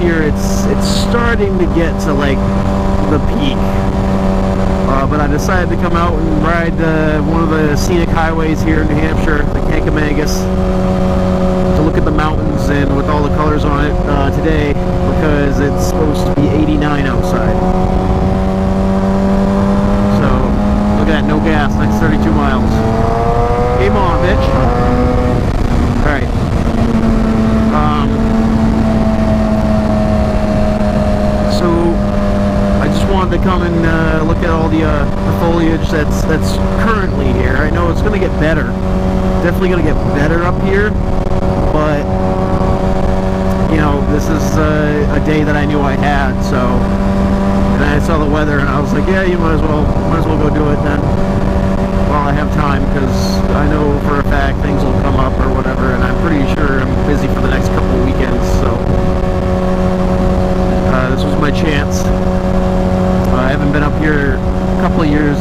here, it's starting to get to like the peak. But I decided to come out and ride one of the scenic highways here in New Hampshire, the Kancamagus, to look at the mountains and with all the colors on it today, because it's supposed to be 89 outside. So look at that, no gas, next 32 miles. Game on, bitch. Alright. So I just wanted to come and look at all the foliage that's currently here. I know it's going to get better. Definitely going to get better up here. But, you know, this is a day that I knew I had, so... And I saw the weather and I was like, yeah, you might as well go do it then. While I have time, because I know for a fact things will come up or whatever, and I'm pretty sure I'm busy for the next couple of weekends, so this was my chance. I haven't been up here a couple of years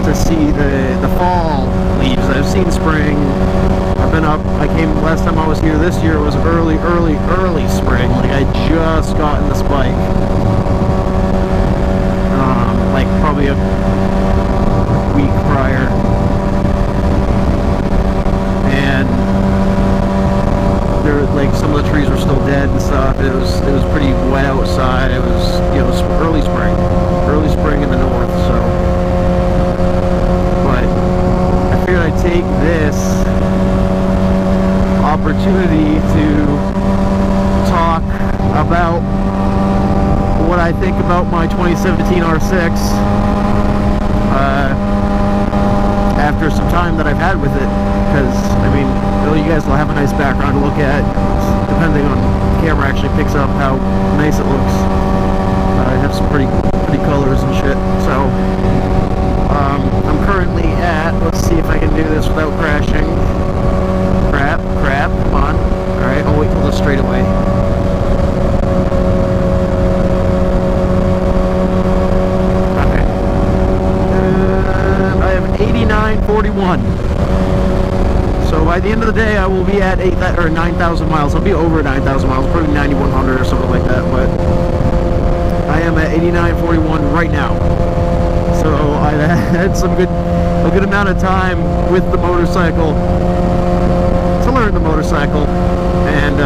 to see the fall leaves. I've seen spring. I've been up, last time I was here this year was early spring. Like I just gotten this bike. Like probably a week prior. And there, like, some of the trees were still dead and stuff. It was pretty wet outside. It was, you know, early spring in the north. So, but I figured I'd take this opportunity to talk about what I think about my 2017 R6 after some time that I've had with it, because I mean, you guys will have a nice background to look at, depending on the camera actually picks up how nice it looks. I have some pretty colors and shit. So I'm currently at, let's see if I can do this without crashing. Crap, come on. Alright, I'll wait till the straightaway. Okay. And I have 89.41. So by the end of the day, I will be at 9,000 miles. I'll be over 9,000 miles, probably 9,100 or something like that. But I am at 89.41 right now. So I had a good amount of time with the motorcycle to learn the motorcycle and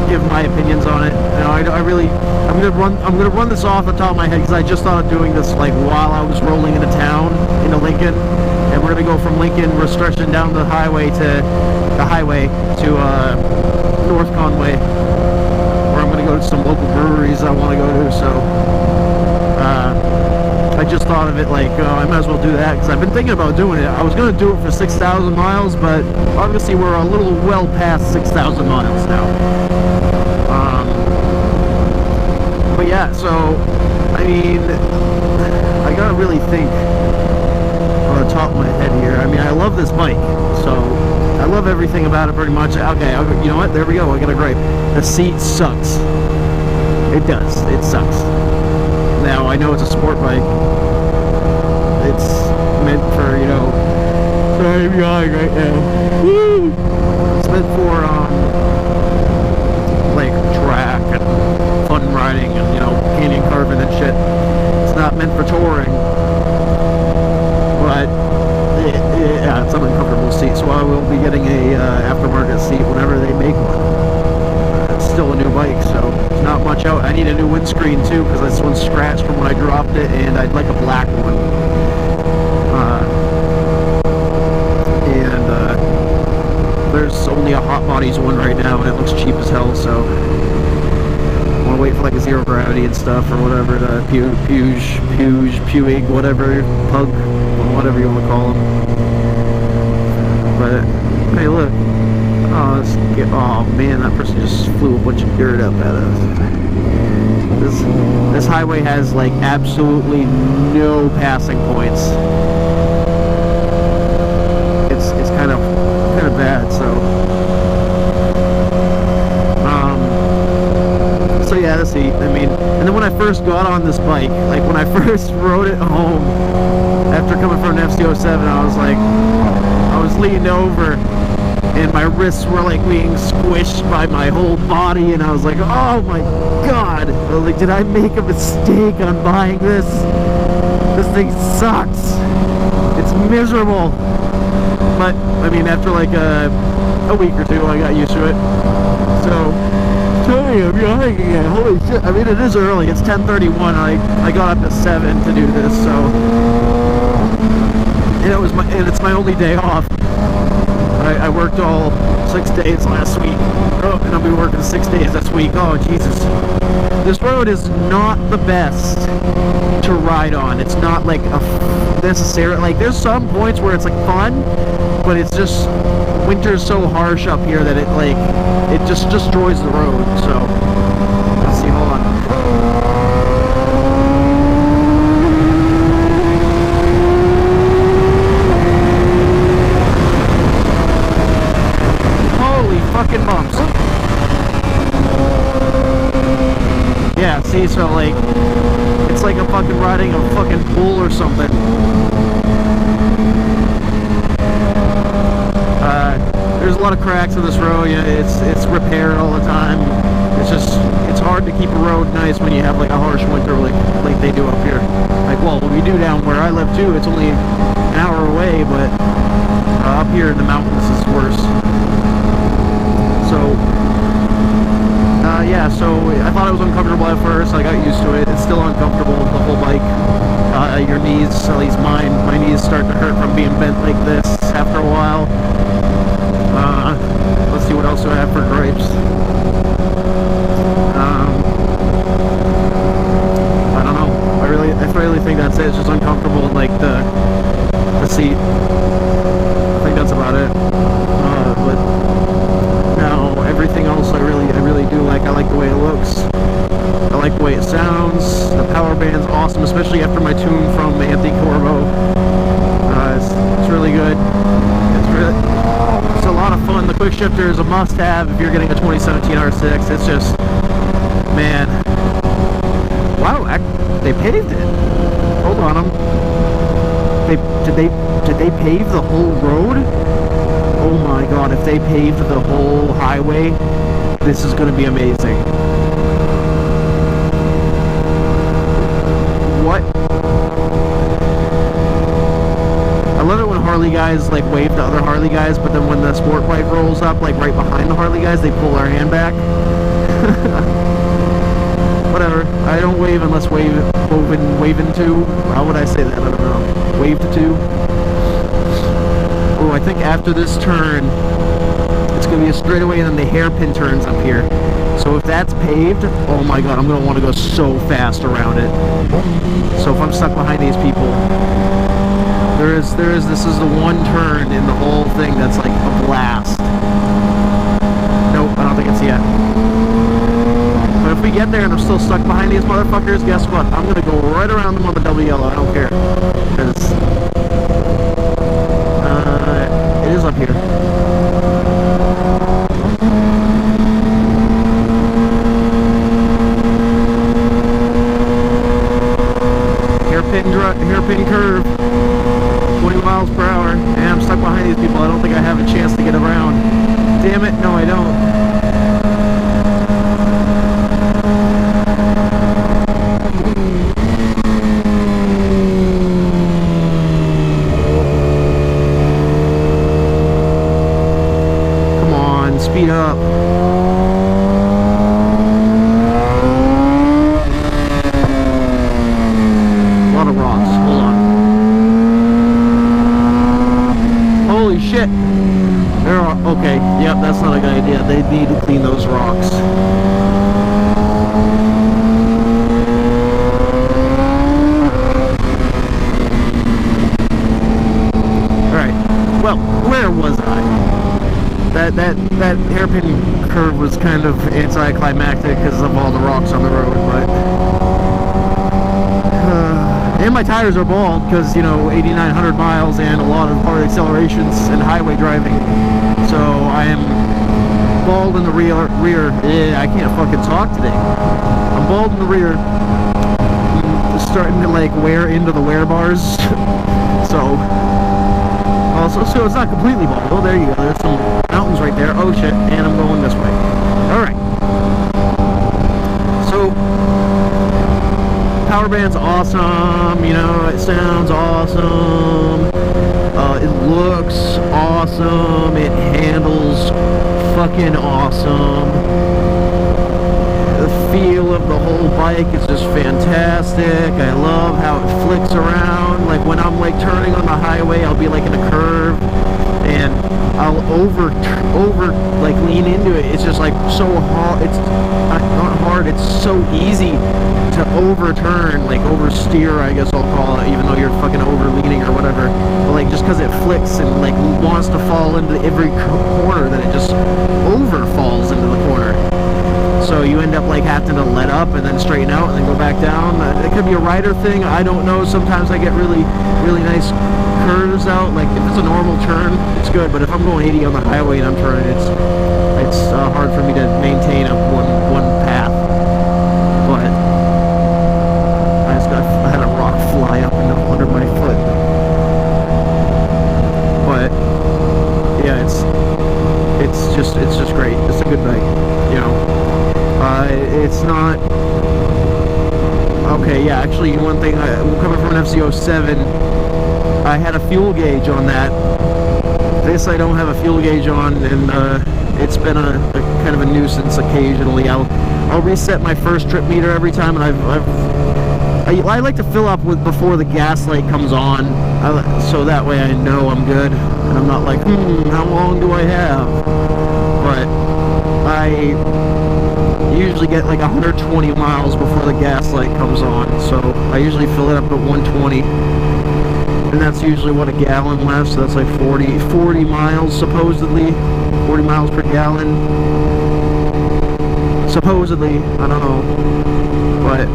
give my opinions on it. You know, I'm gonna run this off the top of my head because I just thought of doing this like while I was rolling into town into Lincoln, and we're gonna go from Lincoln. We're stretching down the highway to North Conway, where I'm gonna go to some local breweries I want to go to. So I just thought of it like I might as well do that because I've been thinking about doing it. I was gonna do it for 6,000 miles, but obviously we're a little well past 6,000 miles now. But yeah, so I mean, I gotta really think on the top of my head here. I mean, I love this bike, so I love everything about it pretty much. Okay, you know what? There we go. I got a gripe. The seat sucks. It does. It sucks. Now I know it's a sport bike. It's meant for, you know. Sorry, I'm yawning right now. Woo! It's meant for like track and fun riding and, you know, canyon carving and shit. It's not meant for touring. But yeah, it's an uncomfortable seat, so I will be getting a aftermarket seat whenever they make one. It's still a new bike, so there's not much out. I need a new windscreen too, because this one's scratched from when I dropped it, and I'd like a black one. There's only a Hot Bodies one right now, and it looks cheap as hell, so I want to wait for like a zero gravity and stuff, or whatever, the Puig, whatever, Pug, whatever you want to call them. But hey, look. Oh man, that person just flew a bunch of dirt up at us. This highway has like absolutely no passing points. It's kind of bad. So yeah, let's see. I mean, and then when I first got on this bike, like when I first rode it home after coming from an FC07, I was leaned over and my wrists were like being squished by my whole body, and I was like, oh my god, I was like, did I make a mistake on buying this? This thing sucks. It's miserable. But I mean, after like a week or two, I got used to it. So tell me, I'm yawning again. Holy shit! I mean, it is early. It's 10:31. I got up at 7 to do this, so and it's my only day off. I worked all 6 days last week. Oh, and I'll be working 6 days this week. Oh Jesus! This road is not the best to ride on. It's not like necessary. Like, there's some points where it's like fun, but it's just winter's so harsh up here that it just destroys the road. So let's see. Hold on. Holy fucking bumps! Yeah, see, so like, it's like a fucking riding a fucking bull or something. There's a lot of cracks in this road. Yeah, it's repaired all the time. It's hard to keep a road nice when you have like a harsh winter like they do up here. Like, well, we do down where I live too. It's only an hour away, but up here in the mountains it's worse. So yeah, so I thought it was uncomfortable at first. I got used to it. It's still uncomfortable, the whole bike. Your knees, at least mine, my knees start to hurt from being bent like this after a while. Let's see, what else do I have for gripes? I don't know. I really think that's it. It's just uncomfortable, like the seat. I think that's about it. But no, everything else I really do like. I like the way it looks. I like the way it sounds. The power band's awesome, especially after my tune from Anthony Corvo. It's really good. It's a lot of fun. The quick shifter is a must-have if you're getting a 2017 R6. It's just, man. Wow, they paved it. Hold on, did they pave the whole road? Oh my god, if they paved the whole highway, this is going to be amazing. What? I love it when Harley guys like wave to other Harley guys, but then when the sport bike rolls up like right behind the Harley guys, they pull their hand back. Whatever. I don't wave unless waving to. How would I say that? I don't know. Wave to. Oh, I think after this turn, it's going to be a straightaway, and then the hairpin turns up here. So if that's paved, oh my god, I'm going to want to go so fast around it. So if I'm stuck behind these people, this is the one turn in the whole thing that's like a blast. Nope, I don't think it's yet. But if we get there and I'm still stuck behind these motherfuckers, guess what? I'm going to go right around them on the double yellow. I don't care. Because it is up here. Hairpin curve, 20 miles per hour, and I'm stuck behind these people. I don't think I have a chance to get around. Damn it, no I don't. Come on, speed up. Okay, yep, that's not a good idea. They need to clean those rocks. Alright, well, where was I? That hairpin curve was kind of anticlimactic because of all the rocks on the road, but and my tires are bald because, you know, 8,900 miles and a lot of hard accelerations and highway driving. So I am bald in the rear. I can't fucking talk today. I'm bald in the rear. I'm starting to like wear into the wear bars. So, Also, so it's not completely bald. Oh, there you go. There's some mountains right there. Oh shit, and I'm going this way. Alright. So, power band's awesome, you know, it sounds awesome. It looks awesome. It handles fucking awesome. The feel of the whole bike is just fantastic. I love how it flicks around. Like when I'm like turning on the highway, I'll be like in a curve and I'll over like lean into it. It's just like so hard. It's not hard, it's so easy to overturn, like oversteer, I guess I'll call it, even though you're fucking over leaning or whatever. But like just because it flicks and like wants to fall into every corner, that it just over falls into the corner. So you end up like having to let up and then straighten out and then go back down. It could be a rider thing, I don't know. Sometimes I get really nice curves out. Like if it's a normal turn, it's good. But if I'm going 80 on the highway and I'm turning, it's hard for me to maintain a one path. But I had a rock fly up and under my foot. But yeah, it's just great. It's a good bike, you know. It's not okay. Yeah, actually, one thing, coming from an FZ07, I had a fuel gauge on that. This I don't have a fuel gauge on, and it's been a kind of a nuisance occasionally. I'll reset my first trip meter every time, and I like to fill up before the gas light comes on, so that way I know I'm good, and I'm not like, how long do I have? But I usually get like 120 miles before the gas light comes on, so I usually fill it up at 120, and that's usually what a gallon lasts. So that's like 40 miles supposedly, 40 miles per gallon supposedly. I don't know, but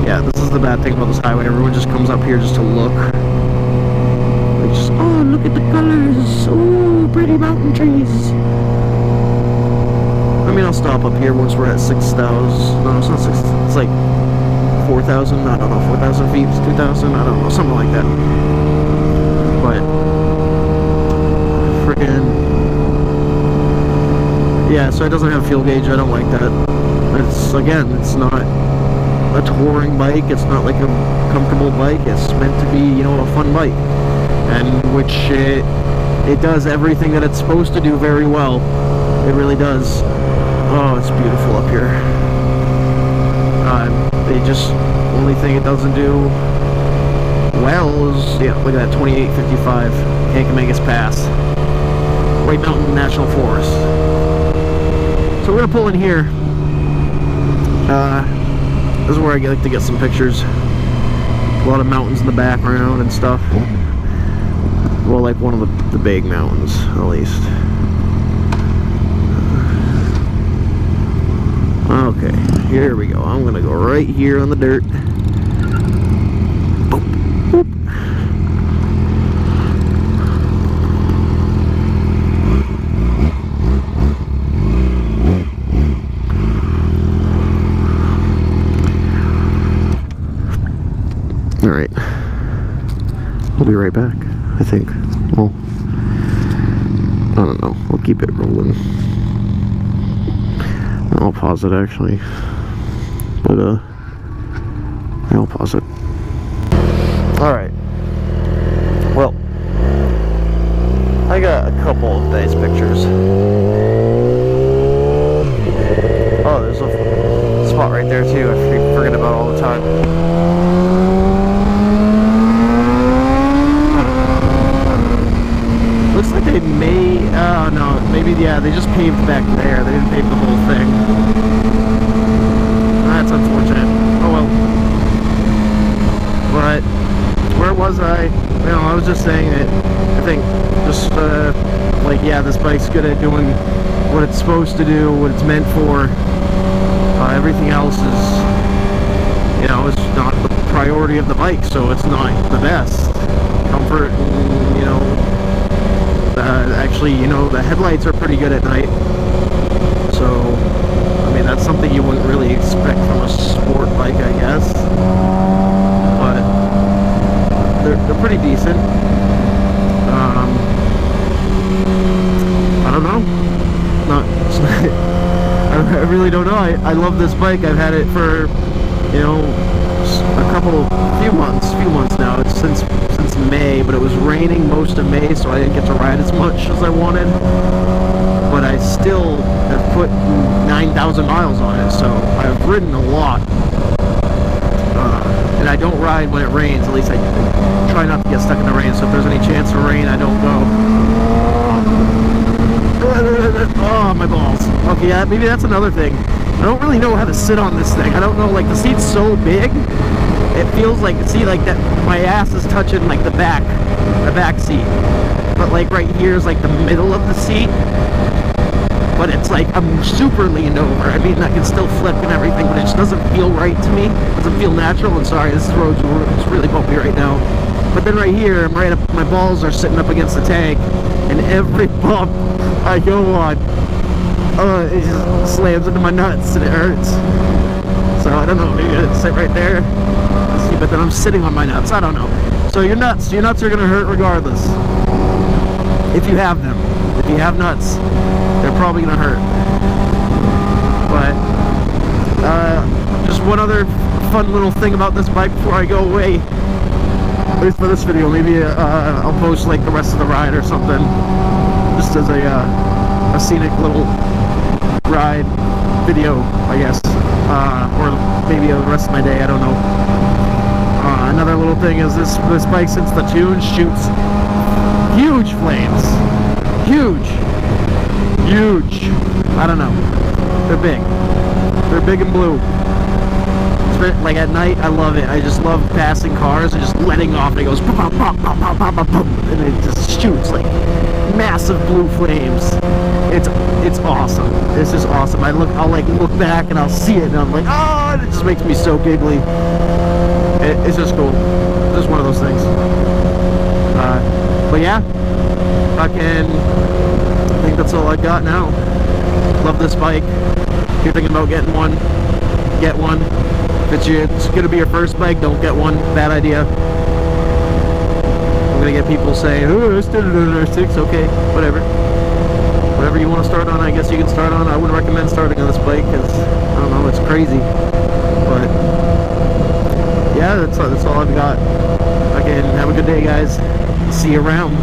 yeah, this is the bad thing about this highway. Everyone just comes up here just to look. Like just, oh, look at the colors, oh, pretty mountain trees. I mean, I'll stop up here once we're at 6,000. No, it's not 6. It's like 4,000. I don't know, 4,000 feet, 2,000. I don't know, something like that. But freaking yeah. So it doesn't have fuel gauge. I don't like that. It's not a touring bike. It's not like a comfortable bike. It's meant to be, you know, a fun bike, and which it does everything that it's supposed to do very well. It really does. Oh, it's beautiful up here. Only thing it doesn't do well is, yeah, look at that, 2855 Kancamagus Pass, White Mountain National Forest. So we're gonna pull in here. This is where I like to get some pictures. A lot of mountains in the background and stuff. Well, like one of the big mountains, at least. Okay, here we go. I'm gonna go right here on the dirt. Boop, boop. All right, we'll be right back, I think. Well, I don't know. I'll keep it rolling. I'll pause it actually, but I'll pause it. All right. Well, I got a couple of nice pictures. Oh, there's a spot right there too. I forget about all the time. Looks like they may, no, maybe, yeah, they just paved back there. They didn't pave the whole thing. That's unfortunate. Oh well. But, where was I? You know, I was just saying that I think just, like, yeah, this bike's good at doing what it's supposed to do, what it's meant for. Everything else is, you know, it's not the priority of the bike, so it's not the best. Comfort, and, you know, actually, you know, the headlights are pretty good at night, so I mean that's something you wouldn't really expect from a sport bike, I guess, but they're pretty decent. don't know. Not, I really don't know. I love this bike. I've had it for, you know, few months now. It's since May, but it was raining most of May, so I didn't get to ride as much as I wanted. But I still have put 9,000 miles on it, so I've ridden a lot. And I don't ride when it rains. At least I try not to get stuck in the rain. So if there's any chance of rain, I don't go. Oh, my balls. Okay, yeah, maybe that's another thing. I don't really know how to sit on this thing. I don't know, like, the seat's so big. It feels like, see, like that, my ass is touching, like, the back seat. But, like, right here is, like, the middle of the seat. But it's like, I'm super leaned over. I mean, I can still flip and everything, but it just doesn't feel right to me. It doesn't feel natural. And sorry, this road's really bumpy right now. But then right here, I'm right up, my balls are sitting up against the tank, and every bump I go on, it just slams into my nuts and it hurts. So I don't know, maybe I'd sit right there. See, but then I'm sitting on my nuts. I don't know. So your nuts are gonna hurt regardless. If you have them. If you have nuts, they're probably gonna hurt. But just one other fun little thing about this bike before I go away, at least for this video. Maybe I'll post like the rest of the ride or something, just as a scenic little ride video, I guess, or maybe the rest of my day, I don't know. Another little thing is this bike, since the tune, shoots huge flames. Huge. I don't know. They're big. They're big and blue. Like at night, I love it. I just love passing cars and just letting off, and it goes, and it just shoots like massive blue flames. It's awesome. It's just awesome. I'll like look back and I'll see it, and I'm like, oh, and it just makes me so giggly. It's just cool. It's just one of those things. But yeah, I think that's all I got now. Love this bike. If you're thinking about getting one, get one. If it's gonna be your first bike, don't get one. Bad idea. I'm gonna get people saying, oh, I started on an R6. Okay, whatever. Whatever you want to start on, I guess you can start on. I wouldn't recommend starting on this bike because, I don't know, it's crazy. But yeah, that's all I've got. Again, have a good day, guys. See you around.